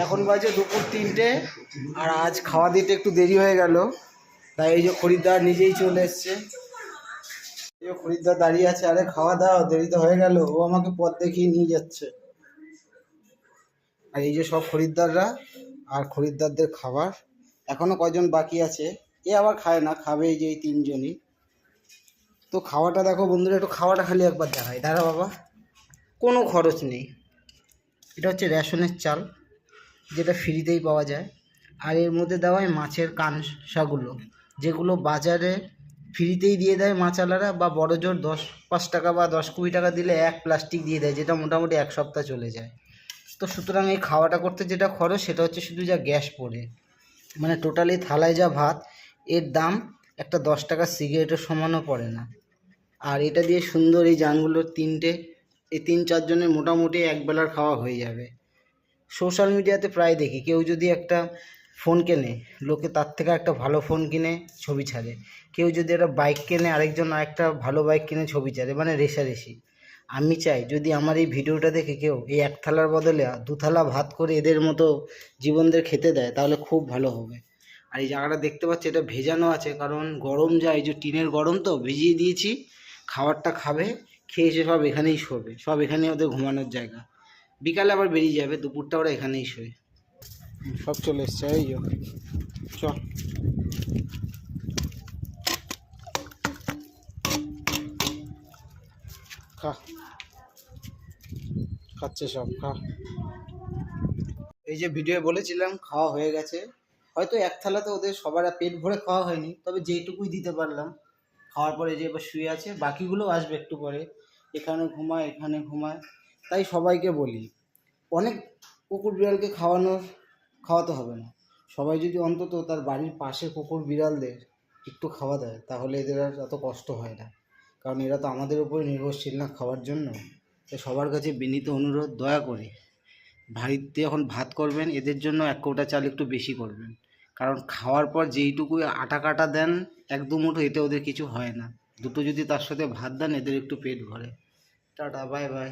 এখন বাজে দুপুর 3টে, আর আজ খাওয়া দিতে একটু দেরি হয়ে গেল, তাই এই যে খরিদ্দার নিজেই চলে এসছে। এই যে খরিদ্দার দাঁড়িয়ে আছে, আরে খাওয়া দাও, দেরি তো হয়ে গেল। ও আমাকে পথ দেখিয়ে নিয়ে যাচ্ছে। আর এই যে সব খরিদ্দাররা আর খরিদ্দারদের খাবার। এখনো কয়জন বাকি আছে, এ আবার খায় না, খাবে এই যে এই 3জনই। তো খাওয়াটা দেখো বন্ধুরা, একটু খাওয়াটা খালি একবার দেখাই, দাঁড়া বাবা। কোনো খরচ নেই, এটা হচ্ছে রেশনের চাল, যেটা ফ্রিতেই পাওয়া যায়। আর এর মধ্যে দেওয়া হয় মাছের কানসাগুলো, যেগুলো বাজারে ফ্রিতেই দিয়ে দেয় মাছওয়ালারা, বা বড় জোর 10-5 টাকা বা 10-20 টাকা দিলে এক প্লাস্টিক দিয়ে দেয়, যেটা মোটামুটি 1 সপ্তাহ চলে যায়। তো সুতরাং এই খাওয়াটা করতে যেটা খরচ, সেটা হচ্ছে শুধু যা গ্যাস পড়ে, মানে টোটালি থালায় যা ভাত, এর দাম একটা 10 টাকার সিগারেটের সমানও পড়ে না। আর এটা দিয়ে সুন্দর এই জানগুলোর 3টে, এই 3-4 জনের মোটামুটি একবেলার খাওয়া হয়ে যাবে। সোশ্যাল মিডিয়াতে প্রায় দেখি কেউ যদি একটা ফোন কেনে, লোকে তার থেকে একটা ভালো ফোন কিনে ছবি ছাড়ে। কেউ যদি একটা বাইক কেনে, আরেকজন আরেকটা ভালো বাইক কিনে ছবি ছাড়ে, মানে রেষারেষি। আমি চাই যদি আমার এই ভিডিওটা দেখে কেউ এই 1 থালার বদলে 2 থালা ভাত করে এদের মতো জীবনদের খেতে দেয়, তাহলে খুব ভালো হবে। আর এই জায়গাটা দেখতে পাচ্ছি, এটা ভেজানো আছে, কারণ গরম যায়, এই যে টিনের গরম, তো ভিজিয়ে দিয়েছি। খাবারটা খাবে, খেয়ে এসে সব এখানেই শোবে, সব এখানেই ওদের ঘুমানোর জায়গা। বিকালে আবার বেরিয়ে যাবে, দুপুরটা ওরা এখানেই শোয়। সব চলে এসছে, এই চল। খা, খাচ্ছে সব, খা। এই যে ভিডিও বলেছিলাম খাওয়া হয়ে গেছে, হয়তো 1 থালাতে ওদের সবার পেট ভরে খাওয়া হয়নি, তবে যেটুকুই দিতে পারলাম। খাওয়ার পরে যে এবার শুয়ে আছে, বাকিগুলো আসবে একটু পরে। এখানে ঘুমায়, এখানে ঘুমায়। তাই সবাইকে বলি, অনেক কুকুর বিড়ালকে খাওয়াতে হবে না। সবাই যদি অন্তত তার বাড়ির পাশে কুকুর বিড়ালদের একটু খাওয়া দেয়, তাহলে এদের আর এত কষ্ট হয় না। কারণ এরা তো আমাদের উপরে নির্ভরশীল না খাওয়ার জন্য। তাই সবার কাছে বিনীত অনুরোধ, দয়া করে বাড়িতে যখন ভাত করবেন, এদের জন্য 1 কৌটা চাল একটু বেশি করবেন। কারণ খাওয়ার পর যেইটুকুই আটা কাটা দেন 1-2 মুঠো, এতে ওদের কিছু হয় না। দুটো যদি তার সাথে ভাত দেন, এদের একটু পেট ভরে। Tata, bye bye.